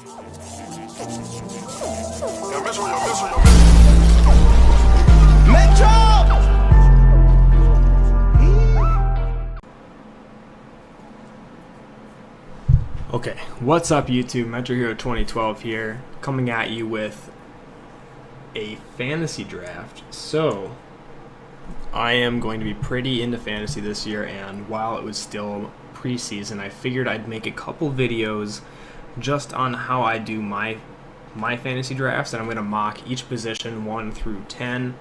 Okay, what's up YouTube? Metro Hero 2012 here, coming at you with a fantasy draft. So, I am going to be pretty into fantasy this year, and while it was still preseason, I figured I'd make a couple videos just on how I do my fantasy drafts, and I'm going to mock each position 1 through 10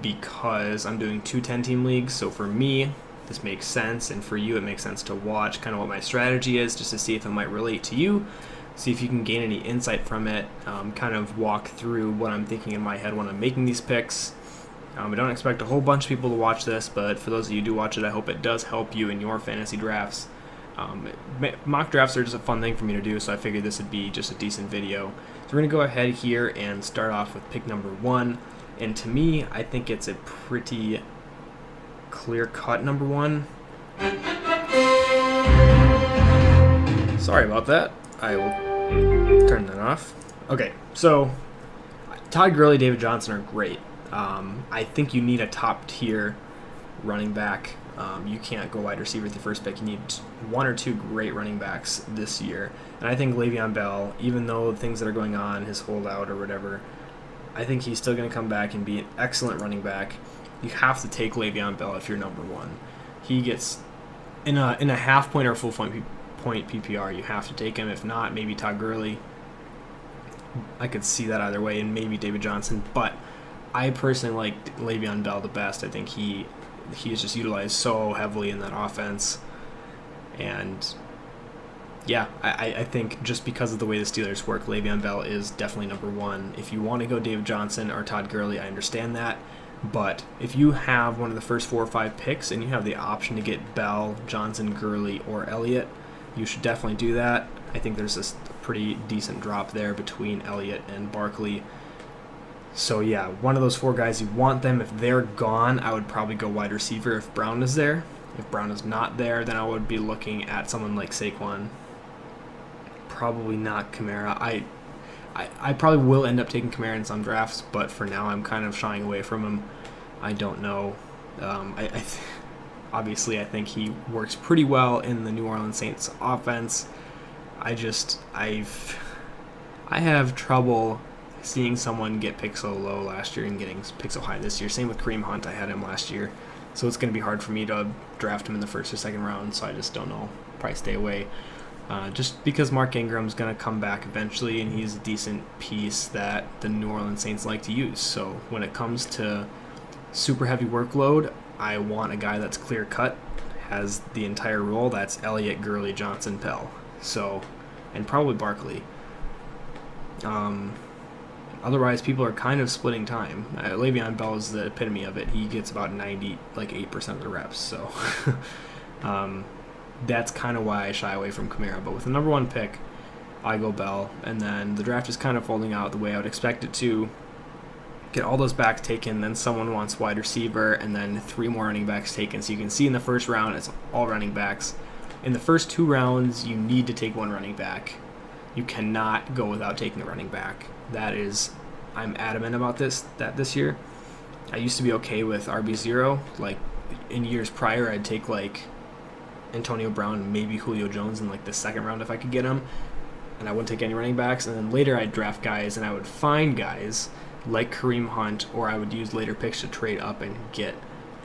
because I'm doing 2 10-team leagues. So for me, this makes sense, and for you it makes sense to watch kind of what my strategy is, just to see if it might relate to you, see if you can gain any insight from it, kind of walk through what I'm thinking in my head when I'm making these picks. I don't expect a whole bunch of people to watch this, but for those of you who do watch it, I hope it does help you in your fantasy drafts. Mock drafts are just a fun thing for me to do, so I figured this would be just a decent video. So we're going to go ahead here and start off with pick number 1, and to me, I think it's a pretty clear-cut number 1. Sorry about that. I will turn that off. Okay, so Todd Gurley, David Johnson are great. I think you need a top-tier running back. You can't go wide receiver with the first pick. You need 1 or 2 great running backs this year. And I think Le'Veon Bell, even though things that are going on, his holdout or whatever, I think he's still going to come back and be an excellent running back. You have to take Le'Veon Bell if you're number 1. He gets, in a half point or full point PPR, you have to take him. If not, maybe Todd Gurley. I could see that either way, and maybe David Johnson. But I personally like Le'Veon Bell the best. I think he is just utilized so heavily in that offense. And yeah, I think just because of the way the Steelers work, Le'Veon Bell is definitely number 1. If you want to go David Johnson or Todd Gurley, I understand that. But if you have one of the first 4 or 5 picks and you have the option to get Bell, Johnson, Gurley, or Elliott, you should definitely do that. I think there's a pretty decent drop there between Elliott and Barkley. So yeah, one of those 4 guys, you want them. If they're gone, I would probably go wide receiver if Brown is there. If Brown is not there, then I would be looking at someone like Saquon. Probably not Kamara. I probably will end up taking Kamara in some drafts, but for now I'm kind of shying away from him. I don't know. Obviously, I think he works pretty well in the New Orleans Saints offense. I have trouble seeing someone get picked so low last year and getting picked so high this year. Same with Kareem Hunt. I had him last year, so it's going to be hard for me to draft him in the first or second round, so I just don't know. Probably stay away. Just because Mark Ingram's going to come back eventually, and he's a decent piece that the New Orleans Saints like to use. So when it comes to super heavy workload, I want a guy that's clear-cut, has the entire role. That's Elliott, Gurley, Johnson, Bell. So, and probably Barkley. Otherwise, people are kind of splitting time. Le'Veon Bell is the epitome of it. He gets about 8% of the reps. So that's kind of why I shy away from Kamara. But with the number 1 pick, I go Bell. And then the draft is kind of folding out the way I would expect it to. Get all those backs taken, then someone wants wide receiver, and then 3 more running backs taken. So you can see in the first round, it's all running backs. In the first 2 rounds, you need to take 1 running back. You cannot go without taking a running back. I'm adamant about this year. I used to be okay with RB0. Like, in years prior, I'd take, like, Antonio Brown, maybe Julio Jones in, like, the second round if I could get him. And I wouldn't take any running backs. And then later I'd draft guys, and I would find guys like Kareem Hunt, or I would use later picks to trade up and get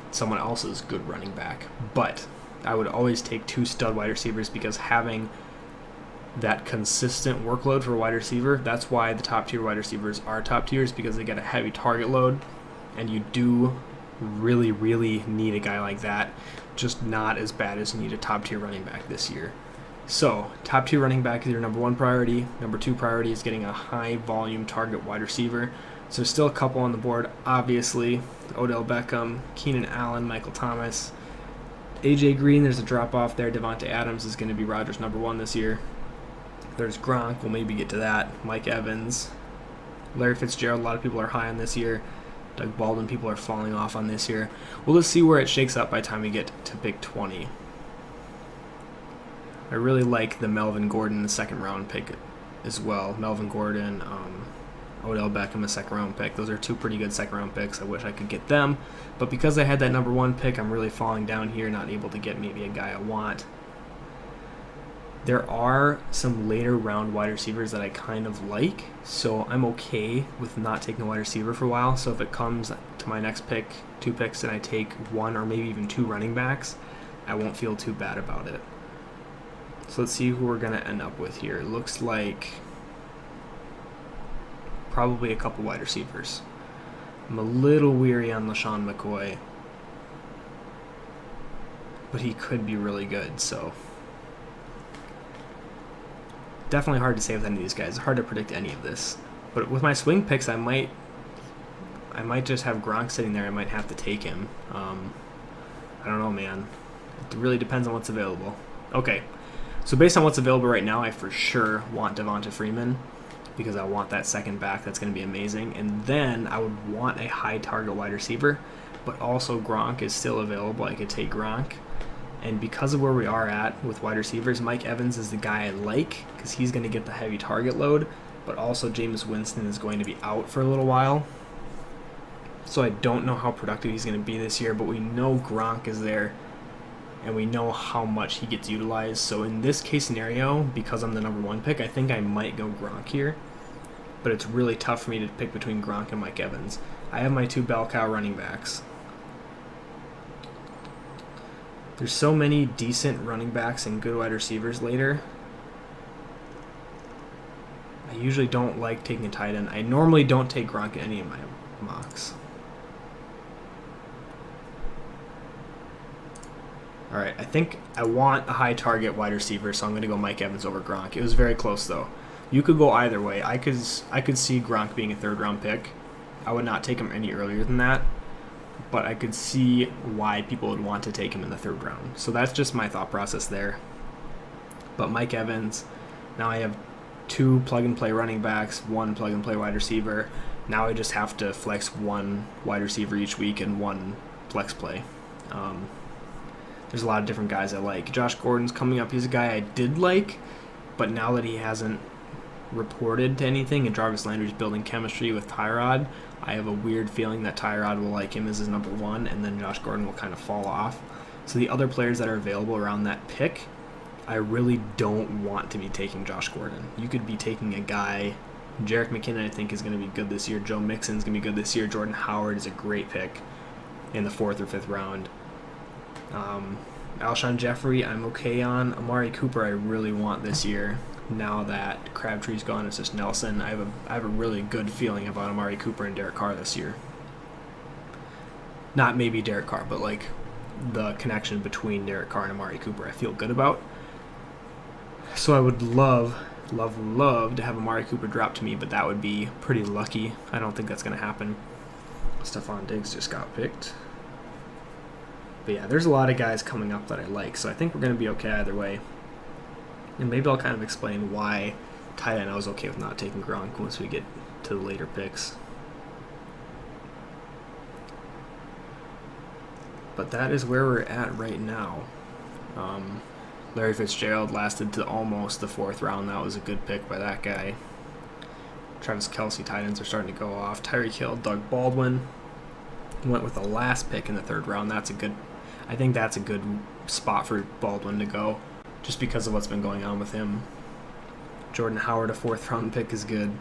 someone else's good running back. But I would always take 2 stud wide receivers, because having that consistent workload for a wide receiver, that's why the top tier wide receivers are top tiers, because they get a heavy target load, and you do really, really need a guy like that, just not as bad as you need a top tier running back this year. So, top tier running back is your number 1 priority. Number 2 priority is getting a high volume target wide receiver. So still a couple on the board, obviously. Odell Beckham, Keenan Allen, Michael Thomas, AJ Green. There's a drop off there. Devontae Adams is going to be Rodgers' number 1 this year. There's Gronk. We'll maybe get to that. Mike Evans, Larry Fitzgerald. A lot of people are high on this year. Doug Baldwin, people are falling off on this year. Well, let's see where it shakes up by the time we get to pick 20. I really like the Melvin Gordon, the second round pick as well. Melvin Gordon, Odell Beckham, a second-round pick. Those are two pretty good second-round picks. I wish I could get them. But because I had that number 1 pick, I'm really falling down here, not able to get maybe a guy I want. There are some later round wide receivers that I kind of like, so I'm okay with not taking a wide receiver for a while. So if it comes to my next pick, 2 picks, and I take 1 or maybe even 2 running backs, I won't feel too bad about it. So let's see who we're going to end up with here. It looks like probably a couple wide receivers. I'm a little weary on LaShawn McCoy, but he could be really good, so definitely hard to say with any of these guys. It's hard to predict any of this. But with my swing picks, I might just have Gronk sitting there. I might have to take him. I don't know, man. It really depends on what's available. Okay, so based on what's available right now, I for sure want Devonta Freeman because I want that second back. That's going to be amazing. And then I would want a high target wide receiver, but also Gronk is still available. I could take Gronk. And because of where we are at with wide receivers, Mike Evans is the guy I like because he's going to get the heavy target load, but also Jameis Winston is going to be out for a little while. So I don't know how productive he's going to be this year, but we know Gronk is there, and we know how much he gets utilized. So in this case scenario, because I'm the number 1 pick, I think I might go Gronk here, but it's really tough for me to pick between Gronk and Mike Evans. I have my 2 bell cow running backs. There's so many decent running backs and good wide receivers later. I usually don't like taking a tight end. I normally don't take Gronk in any of my mocks. Alright, I think I want a high target wide receiver, so I'm going to go Mike Evans over Gronk. It was very close, though. You could go either way. I could see Gronk being a 3rd-round pick. I would not take him any earlier than that, but I could see why people would want to take him in the 3rd round. So that's just my thought process there. But Mike Evans, now I have 2 plug-and-play running backs, 1 plug-and-play wide receiver. Now I just have to flex 1 wide receiver each week and 1 flex play. There's a lot of different guys I like. Josh Gordon's coming up. He's a guy I did like, but now that he hasn't reported to anything and Jarvis Landry's building chemistry with Tyrod, I have a weird feeling that Tyrod will like him as his number 1, and then Josh Gordon will kind of fall off. So the other players that are available around that pick, I really don't want to be taking Josh Gordon. You could be taking a guy, Jerick McKinnon I think is going to be good this year, Joe Mixon's going to be good this year, Jordan Howard is a great pick in the 4th or 5th round. Alshon Jeffrey I'm okay on. Amari Cooper I really want this year. Now that Crabtree's gone, it's just Nelson. I have a really good feeling about Amari Cooper and Derek Carr this year. Not maybe Derek Carr, but like the connection between Derek Carr and Amari Cooper I feel good about. So I would love to have Amari Cooper drop to me, but that would be pretty lucky. I don't think that's going to happen. Stephon Diggs just got picked. But yeah, there's a lot of guys coming up that I like, so I think we're going to be okay either way. And maybe I'll kind of explain why tight end I was okay with not taking Gronk once we get to the later picks. But that is where we're at right now. Larry Fitzgerald lasted to almost the 4th round. That was a good pick by that guy. Travis Kelce tight ends are starting to go off. Tyreek Hill, Doug Baldwin went with the last pick in the 3rd round. I think that's a good spot for Baldwin to go, just because of what's been going on with him. Jordan Howard, a 4th round pick, is good.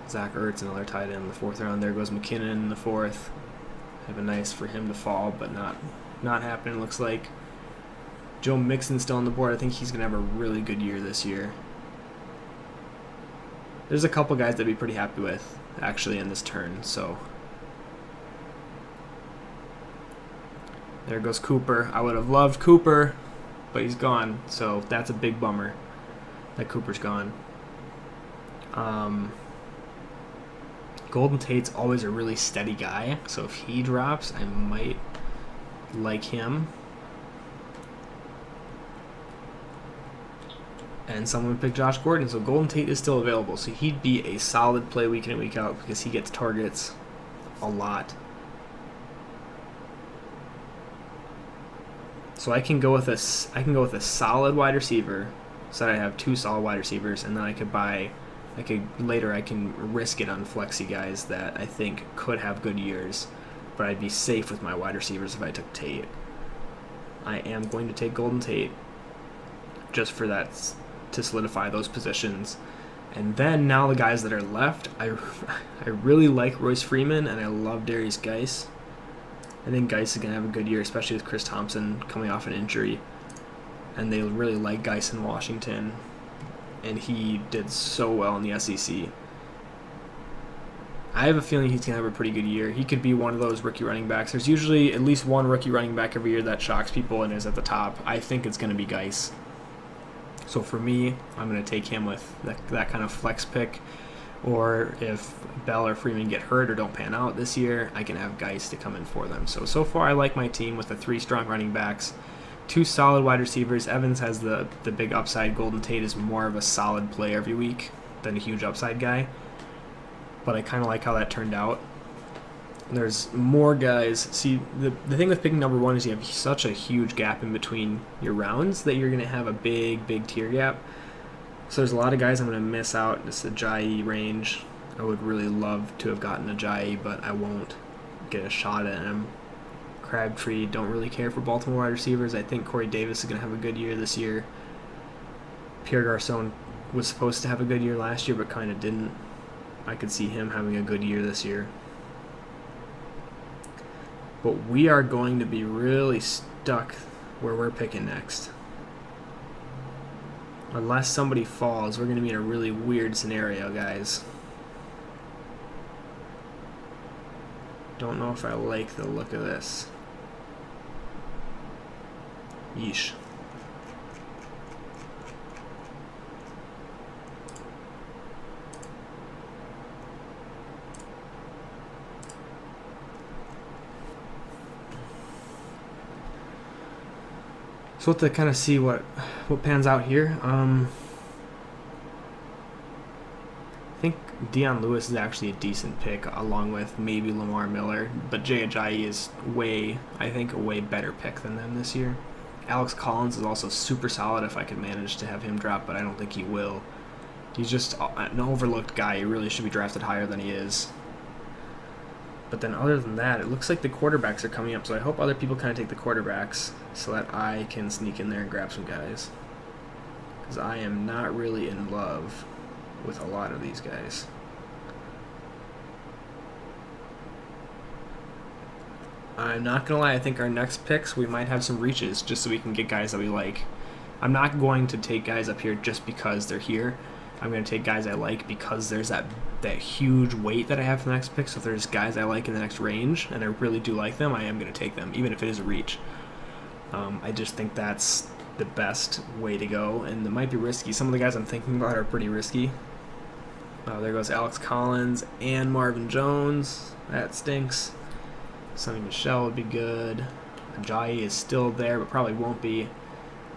Zach Ertz, another tight end in the 4th round. There goes McKinnon in the 4th. Have a nice for him to fall, but not happening, looks like. Joe Mixon's still on the board. I think he's going to have a really good year this year. There's a couple guys to be pretty happy with, actually, in this turn, so. There goes Cooper. I would have loved Cooper, but he's gone, so that's a big bummer that Cooper's gone. Golden Tate's always a really steady guy, so if he drops, I might like him. And someone picked Josh Gordon, so Golden Tate is still available, so he'd be a solid play week in and week out because he gets targets a lot. So I can go with a solid wide receiver, so that I have 2 solid wide receivers, and then I can risk it on flexi guys that I think could have good years, but I'd be safe with my wide receivers if I took Tate. I am going to take Golden Tate just for that, to solidify those positions. And then now the guys that are left, I really like Royce Freeman, and I love Darius Geis. I think Geis is going to have a good year, especially with Chris Thompson coming off an injury. And they really like Geis in Washington, and he did so well in the SEC. I have a feeling he's going to have a pretty good year. He could be one of those rookie running backs. There's usually at least one rookie running back every year that shocks people and is at the top. I think it's going to be Geis. So for me, I'm going to take him with that kind of flex pick. Or if Bell or Freeman get hurt or don't pan out this year, I can have Geis to come in for them. So far I like my team with the 3 strong running backs, 2 solid wide receivers. Evans has the big upside. Golden Tate is more of a solid play every week than a huge upside guy. But I kind of like how that turned out. There's more guys. See, the thing with picking number 1 is you have such a huge gap in between your rounds that you're going to have a big tier gap. So there's a lot of guys I'm going to miss out. It's the Ajayi range. I would really love to have gotten Ajayi, but I won't get a shot at him. Crabtree, don't really care for Baltimore wide receivers. I think Corey Davis is going to have a good year this year. Pierre Garcon was supposed to have a good year last year, but kind of didn't. I could see him having a good year this year. But we are going to be really stuck where we're picking next. Unless somebody falls, we're going to be in a really weird scenario, guys. Don't know if I like the look of this. Yeesh. So to kind of see what pans out here, I think Deion Lewis is actually a decent pick, along with maybe Lamar Miller, but Jay Ajayi is I think a way better pick than them this year. Alex Collins is also super solid if I could manage to have him drop, but I don't think he will. He's just an overlooked guy. He really should be drafted higher than he is. But then other than that, it looks like the quarterbacks are coming up, so I hope other people kind of take the quarterbacks so that I can sneak in there and grab some guys. Because I am not really in love with a lot of these guys. I'm not going to lie, I think our next picks, we might have some reaches just so we can get guys that we like. I'm not going to take guys up here just because they're here. I'm going to take guys I like because there's that huge weight that I have for the next pick. So if there's guys I like in the next range and I really do like them, I am going to take them, even if it is a reach. I just think that's the best way to go, and it might be risky. Some of the guys I'm thinking about are pretty risky. There goes Alex Collins and Marvin Jones. That stinks. Sonny Michel would be good. Ajayi is still there, but probably won't be.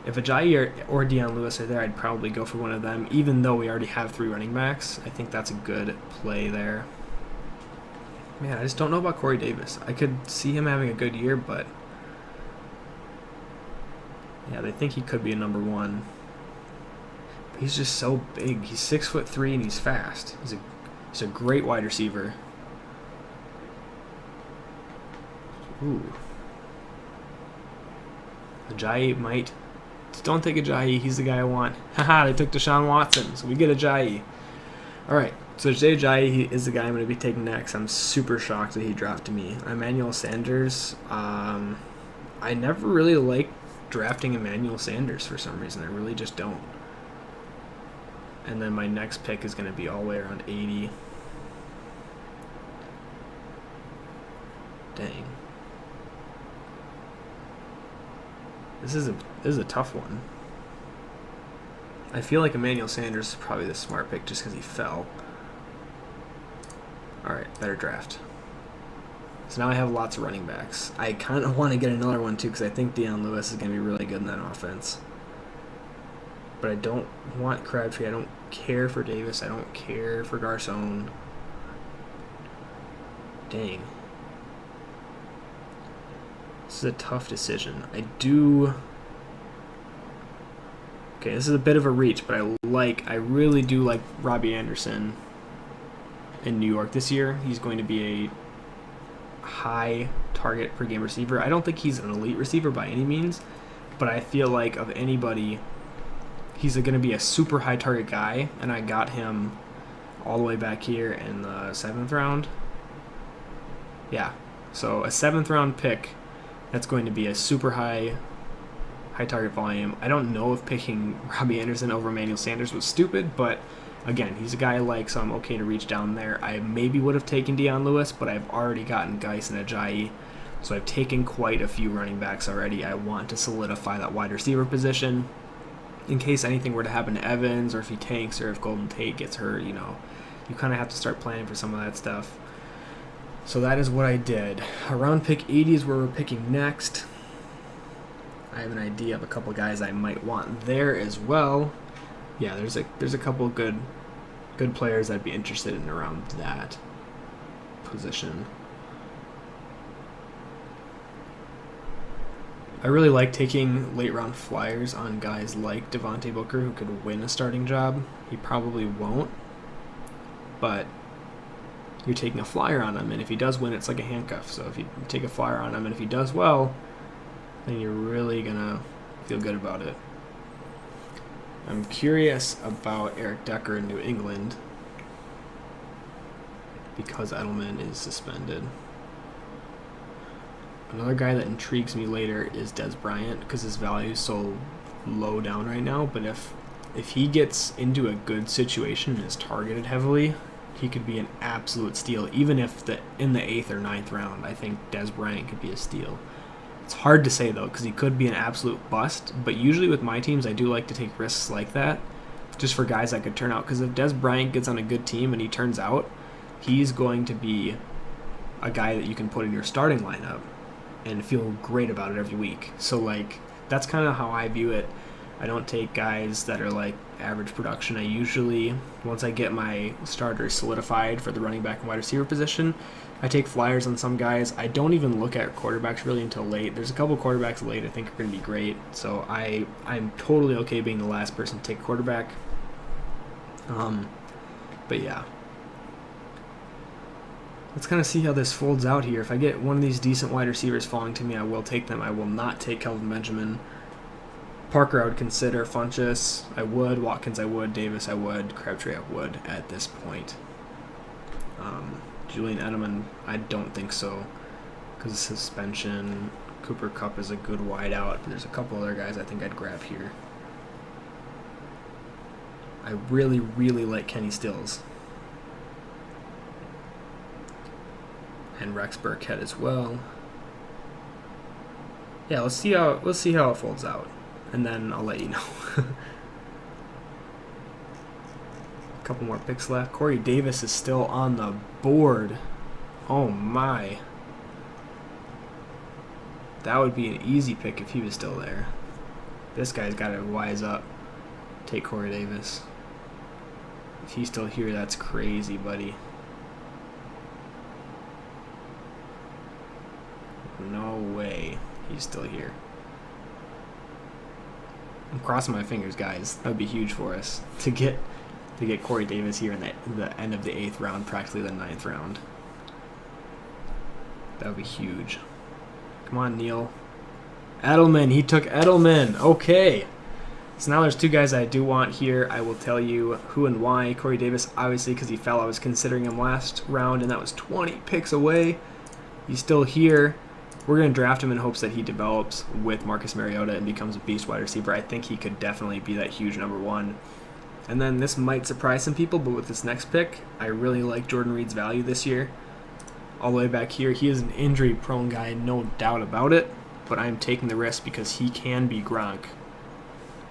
If Ajayi or Deion Lewis are there, I'd probably go for one of them, even though we already have 3 running backs. I think that's a good play there. Man, I just don't know about Corey Davis. I could see him having a good year, but yeah, they think he could be a number 1. But he's just so big. He's 6'3" and he's fast. He's a great wide receiver. Ooh. Ajayi might. Don't take Ajayi. He's the guy I want. Haha, they took Deshaun Watson, so we get Ajayi. Alright, so Jay Ajayi is the guy I'm going to be taking next. I'm super shocked that he dropped to me. Emmanuel Sanders. I never really liked drafting Emmanuel Sanders for some reason. I really just don't. And then my next pick is going to be all the way around 80. Dang. This is a tough one. I feel like Emmanuel Sanders is probably the smart pick just because he fell. Alright, better draft. So now I have lots of running backs. I kind of want to get another one too because I think Deion Lewis is going to be really good in that offense. But I don't want Crabtree. I don't care for Davis. I don't care for Garcon. Dang. This is a tough decision. Okay, this is a bit of a reach, but I really do like Robbie Anderson in New York this year. He's going to be a high target per game receiver. I don't think he's an elite receiver by any means, but I feel like of anybody, he's going to be a super high target guy, and I got him all the way back here in the 7th round. Yeah, so a 7th round pick that's going to be a super high target volume. I don't know if picking Robbie Anderson over Emmanuel Sanders was stupid, but again, he's a guy I like, so I'm okay to reach down there. I maybe would have taken Deion Lewis, but I've already gotten Geis and Ajayi, so I've taken quite a few running backs already. I want to solidify that wide receiver position in case anything were to happen to Evans, or if he tanks, or if Golden Tate gets hurt. You kind of have to start planning for some of that stuff. So that is what I did. Around pick 80 is where we're picking next. I have an idea of a couple guys I might want there as well. Yeah, there's a couple good players I'd be interested in around that position. I really like taking late round flyers on guys like Devontae Booker who could win a starting job. He probably won't, but you're taking a flyer on him, and if he does win, it's like a handcuff. So if you take a flyer on him, and if he does well, then you're really gonna feel good about it. I'm curious about Eric Decker in New England because Edelman is suspended. Another guy that intrigues me later is Des Bryant because his value is so low down right now, but if he gets into a good situation and is targeted heavily, he could be an absolute steal. Even if in the 8th or 9th round, I think Des Bryant could be a steal. It's hard to say, though, because he could be an absolute bust, but usually with my teams, I do like to take risks like that, just for guys that could turn out, because if Des Bryant gets on a good team and he turns out, he's going to be a guy that you can put in your starting lineup and feel great about it every week. So, that's kind of how I view it. I don't take guys that are, average production. I usually, once I get my starters solidified for the running back and wide receiver position, I take flyers on some guys. I don't even look at quarterbacks really until late. There's a couple quarterbacks late I think are going to be great. So I'm totally okay being the last person to take a quarterback. But yeah. Let's kind of see how this folds out here. If I get one of these decent wide receivers falling to me, I will take them. I will not take Kelvin Benjamin. Parker I would consider. Funchess I would. Watkins I would. Davis I would. Crabtree I would at this point. Julian Edelman, I don't think so because of suspension. Cooper Kupp is a good wideout, but there's a couple other guys I think I'd grab here. I really, really like Kenny Stills. And Rex Burkhead as well. Yeah, let's see how it folds out, and then I'll let you know. Couple more picks left. Corey Davis is still on the board. Oh my. That would be an easy pick if he was still there. This guy's got to wise up. Take Corey Davis. If he's still here, that's crazy, buddy. No way he's still here. I'm crossing my fingers, guys. That would be huge for us to get Corey Davis here in the end of the 8th round, practically the 9th round. That would be huge. Come on, Neil. Edelman. He took Edelman. Okay. So now there's two guys I do want here. I will tell you who and why. Corey Davis, obviously, because he fell. I was considering him last round, and that was 20 picks away. He's still here. We're going to draft him in hopes that he develops with Marcus Mariota and becomes a beast wide receiver. I think he could definitely be that huge number one. And then this might surprise some people, but with this next pick, I really like Jordan Reed's value this year. All the way back here, he is an injury-prone guy, no doubt about it, but I'm taking the risk because he can be Gronk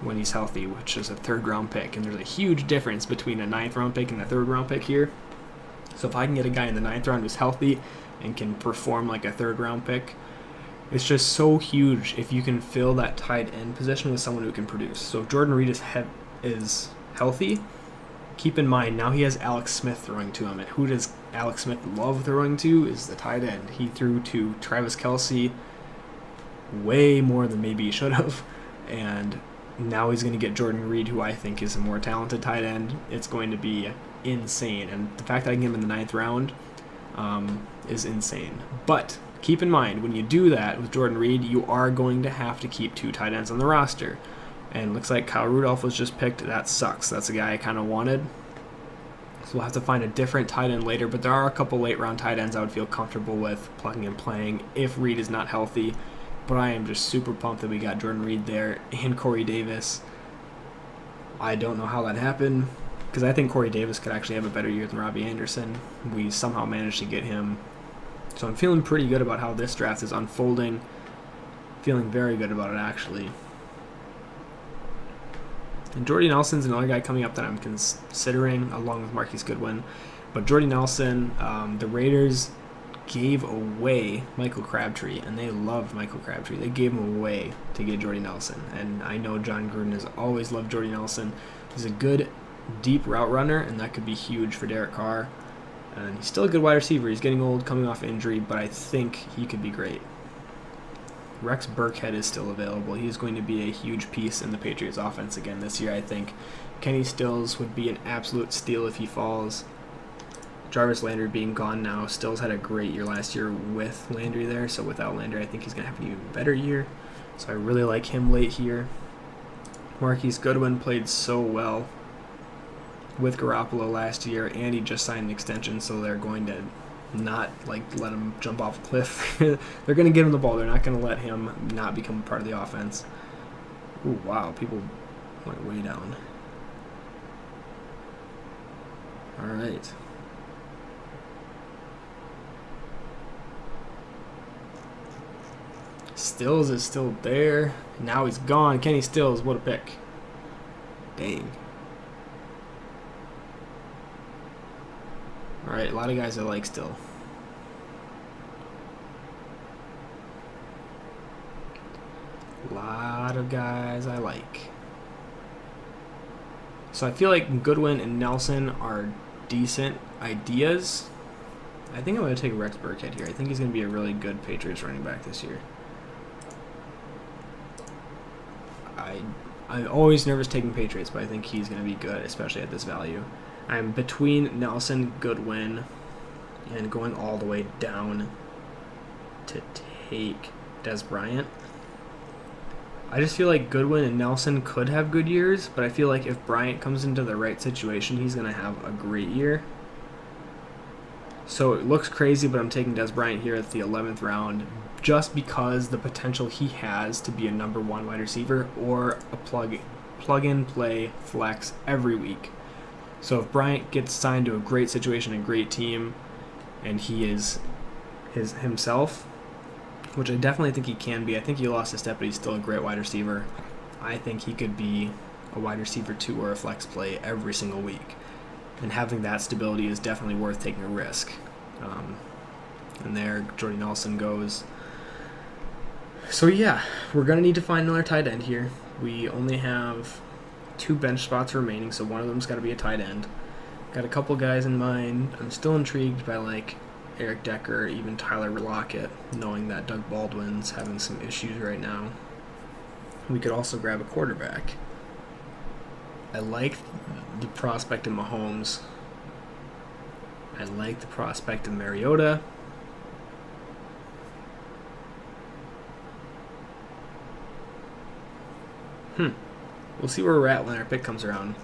when he's healthy, which is a 3rd-round pick. And there's a huge difference between a 9th-round pick and a 3rd-round pick here. So if I can get a guy in the 9th round who's healthy and can perform like a 3rd-round pick, it's just so huge if you can fill that tight end position with someone who can produce. So if Jordan Reed is healthy, keep in mind now he has Alex Smith throwing to him, and who does Alex Smith love throwing to is the tight end. He threw to Travis Kelce way more than maybe he should have. And now he's going to get Jordan Reed, who I think is a more talented tight end. It's going to be insane. And the fact that I can get him in the 9th round is insane. But keep in mind, when you do that with Jordan Reed, you are going to have to keep 2 tight ends on the roster. And it looks like Kyle Rudolph was just picked. That sucks. That's a guy I kind of wanted. So we'll have to find a different tight end later. But there are a couple late round tight ends I would feel comfortable with plugging and playing if Reed is not healthy. But I am just super pumped that we got Jordan Reed there and Corey Davis. I don't know how that happened, because I think Corey Davis could actually have a better year than Robbie Anderson. We somehow managed to get him. So I'm feeling pretty good about how this draft is unfolding. Feeling very good about it, actually. And Jordy Nelson's another guy coming up that I'm considering, along with Marquise Goodwin. But Jordy Nelson, the Raiders gave away Michael Crabtree, and they loved Michael Crabtree. They gave him away to get Jordy Nelson. And I know John Gruden has always loved Jordy Nelson. He's a good, deep route runner, and that could be huge for Derek Carr. And he's still a good wide receiver. He's getting old, coming off injury, but I think he could be great. Rex Burkhead is still available. He's going to be a huge piece in the Patriots offense again this year, I think. Kenny Stills would be an absolute steal if he falls. Jarvis Landry being gone now. Stills had a great year last year with Landry there, so without Landry, I think he's going to have an even better year. So I really like him late here. Marquise Goodwin played so well with Garoppolo last year, and he just signed an extension, so they're going to not let him jump off a cliff. They're going to get him the ball. They're not going to let him not become part of the offense. Ooh, wow, people went way down. All right. Stills is still there. Now he's gone. Kenny Stills, what a pick. Dang. Alright, a lot of guys I like still. A lot of guys I like. So I feel like Goodwin and Nelson are decent ideas. I think I'm going to take Rex Burkhead here. I think he's going to be a really good Patriots running back this year. I'm always nervous taking Patriots, but I think he's going to be good, especially at this value. I'm between Nelson, Goodwin, and going all the way down to take Des Bryant. I just feel like Goodwin and Nelson could have good years, but I feel like if Bryant comes into the right situation, he's going to have a great year. So it looks crazy, but I'm taking Des Bryant here at the 11th round just because the potential he has to be a number 1 wide receiver or a plug-and-play flex every week. So if Bryant gets signed to a great situation, a great team, and he is himself, which I definitely think he can be. I think he lost a step, but he's still a great wide receiver. I think he could be a wide receiver 2 or a flex play every single week. And having that stability is definitely worth taking a risk. And there, Jordy Nelson goes. So yeah, we're going to need to find another tight end here. We only have 2 bench spots remaining, so one of them's got to be a tight end. Got a couple guys in mind. I'm still intrigued by Eric Decker, even Tyler Lockett, knowing that Doug Baldwin's having some issues right now. We could also grab a quarterback. I like the prospect of Mahomes. I like the prospect of Mariota. We'll see where we're at when our pick comes around.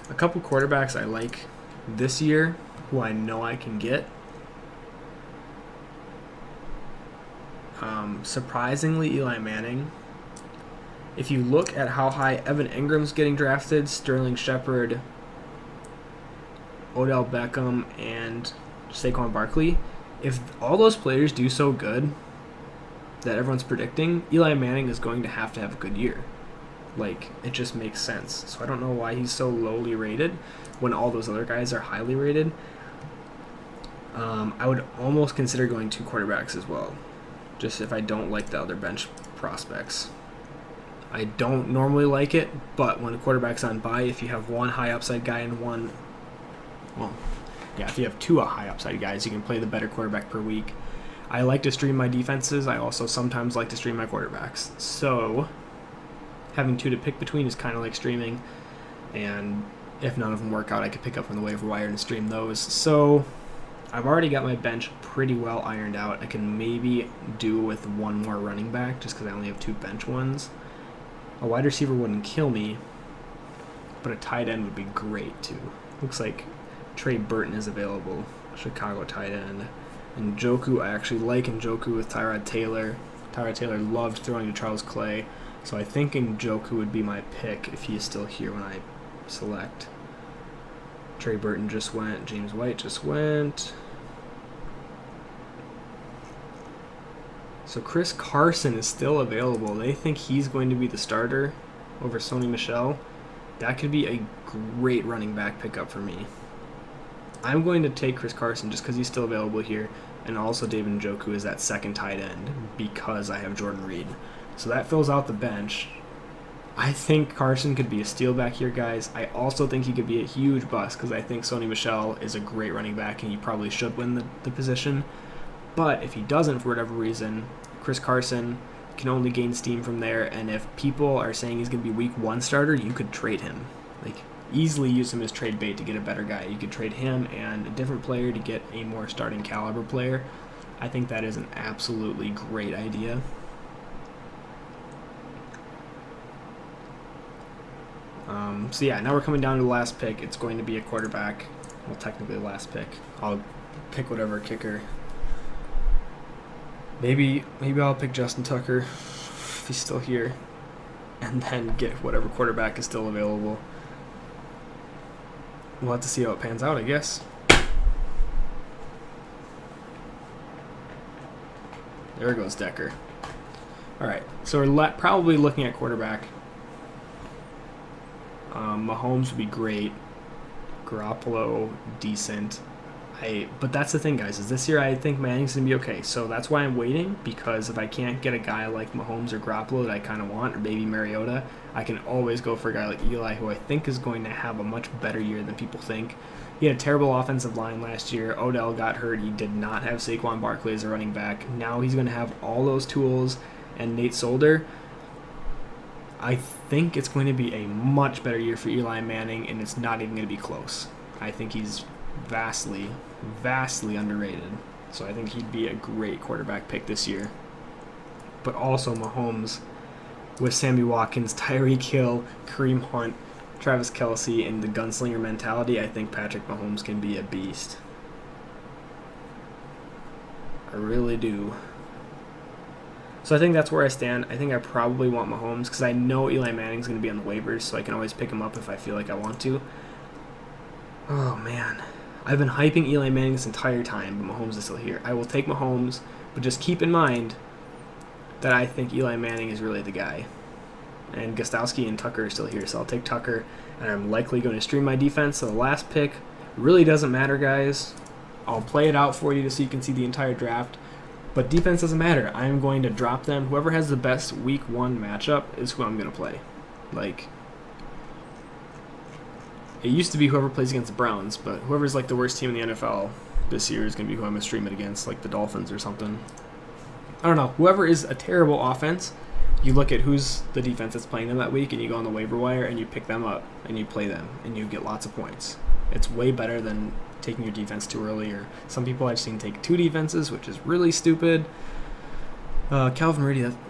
A couple quarterbacks I like this year, who I know I can get. Surprisingly, Eli Manning. If you look at how high Evan Ingram's getting drafted, Sterling Shepard, Odell Beckham, and Saquon Barkley, if all those players do so good that everyone's predicting, Eli Manning is going to have a good year. It just makes sense. So I don't know why he's so lowly rated when all those other guys are highly rated. I would almost consider going 2 quarterbacks as well, just if I don't like the other bench prospects. I don't normally like it, but when a quarterback's on bye, if you have one high upside guy and if you have 2 high upside guys, you can play the better quarterback per week. I like to stream my defenses. I also sometimes like to stream my quarterbacks. So having 2 to pick between is kind of like streaming. And if none of them work out, I could pick up from the waiver wire and stream those. So I've already got my bench pretty well ironed out. I can maybe do with one more running back just because I only have 2 bench ones. A wide receiver wouldn't kill me, but a tight end would be great too. Looks like Trey Burton is available, Chicago tight end. And Njoku, I actually like Njoku with Tyrod Taylor. Tyrod Taylor loved throwing to Charles Clay, so I think Njoku would be my pick if he is still here when I select. Trey Burton just went. James White just went. So Chris Carson is still available. They think he's going to be the starter over Sony Michel. That could be a great running back pickup for me. I'm going to take Chris Carson just because he's still available here, and also David Njoku is that second tight end because I have Jordan Reed. So that fills out the bench. I think Carson could be a steal back here, guys. I also think he could be a huge bust because I think Sony Michel is a great running back and he probably should win the position. But if he doesn't for whatever reason, Chris Carson can only gain steam from there, and if people are saying he's going to be week 1 starter, you could trade him. Like, easily use him as trade bait to get a better guy. You could trade him and a different player to get a more starting caliber player. I think that is an absolutely great idea. So yeah, now we're coming down to the last pick. It's going to be a quarterback. Well, technically the last pick. I'll pick whatever kicker. Maybe I'll pick Justin Tucker if he's still here, and then get whatever quarterback is still available. We'll have to see how it pans out, I guess. There goes Decker. All right, so we're probably looking at quarterback. Mahomes would be great. Garoppolo, decent. But that's the thing, guys, is this year I think Manning's going to be okay. So that's why I'm waiting, because if I can't get a guy like Mahomes or Garoppolo that I kind of want, or maybe Mariota, I can always go for a guy like Eli, who I think is going to have a much better year than people think. He had a terrible offensive line last year. Odell got hurt. He did not have Saquon Barkley as a running back. Now he's going to have all those tools, and Nate Solder. I think it's going to be a much better year for Eli Manning, and it's not even going to be close. I think he's vastly underrated. So I think he'd be a great quarterback pick this year. But also Mahomes with Sammy Watkins, Tyreek Hill, Kareem Hunt, Travis Kelce, and the gunslinger mentality, I think Patrick Mahomes can be a beast. I really do. So I think that's where I stand. I think I probably want Mahomes because I know Eli Manning's going to be on the waivers, so I can always pick him up if I feel like I want to. Oh, man. I've been hyping Eli Manning this entire time, but Mahomes is still here. I will take Mahomes, but just keep in mind that I think Eli Manning is really the guy. And Gostowski and Tucker are still here, so I'll take Tucker, and I'm likely going to stream my defense. So the last pick really doesn't matter, guys. I'll play it out for you just so you can see the entire draft. But defense doesn't matter. I'm going to drop them. Whoever has the best week 1 matchup is who I'm going to play. Like, it used to be whoever plays against the Browns, but whoever's like the worst team in the NFL this year is going to be who I'm going to stream it against, like the Dolphins or something. I don't know. Whoever is a terrible offense, you look at who's the defense that's playing them that week, and you go on the waiver wire, and you pick them up, and you play them, and you get lots of points. It's way better than taking your defense too early, or some people I've seen take 2 defenses, which is really stupid. Calvin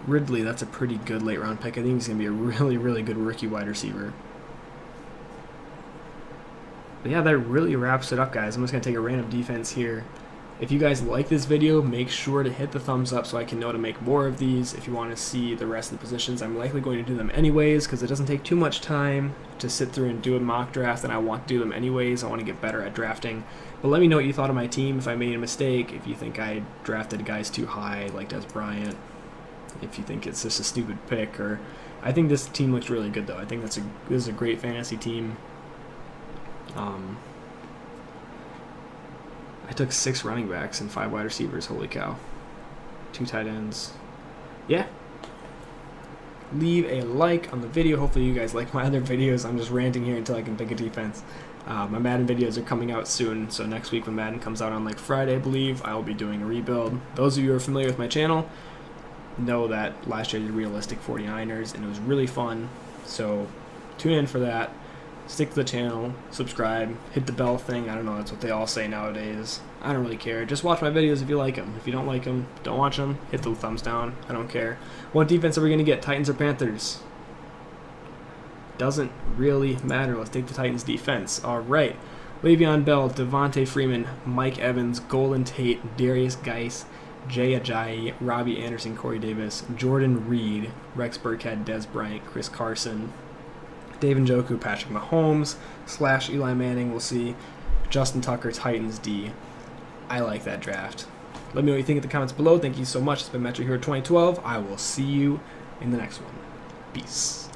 Ridley, that's a pretty good late round pick. I think he's going to be a really, really good rookie wide receiver. But yeah, that really wraps it up, guys. I'm just going to take a random defense here. If you guys like this video, make sure to hit the thumbs up so I can know to make more of these. If you want to see the rest of the positions, I'm likely going to do them anyways because it doesn't take too much time to sit through and do a mock draft, and I want to do them anyways. I want to get better at drafting. But let me know what you thought of my team, if I made a mistake, if you think I drafted guys too high like Des Bryant, if you think it's just a stupid pick, or I think this team looks really good though. I think this is a great fantasy team. I took 6 running backs and 5 wide receivers. Holy cow. 2 tight ends. Yeah. leave a like on the video. Hopefully you guys like my other videos. I'm just ranting here until I can pick a defense. My Madden videos are coming out soon, so next week when Madden comes out on like Friday, I believe, I will be doing a rebuild. Those of you who are familiar with my channel know that last year I did realistic 49ers, and it was really fun. So tune in for that. Stick to the channel, subscribe, hit the bell thing. I don't know, that's what they all say nowadays. I don't really care. Just watch my videos if you like them. If you don't like them, don't watch them. Hit the thumbs down. I don't care. What defense are we going to get, Titans or Panthers? Doesn't really matter. Let's take the Titans defense. All right. Le'Veon Bell, Devontae Freeman, Mike Evans, Golden Tate, Darius Geis, Jay Ajayi, Robbie Anderson, Corey Davis, Jordan Reed, Rex Burkhead, Des Bryant, Chris Carson, David Njoku, Patrick Mahomes, / Eli Manning. We'll see. Justin Tucker, Titans D. I like that draft. Let me know what you think in the comments below. Thank you so much. It's been Metro Hero 2012. I will see you in the next one. Peace.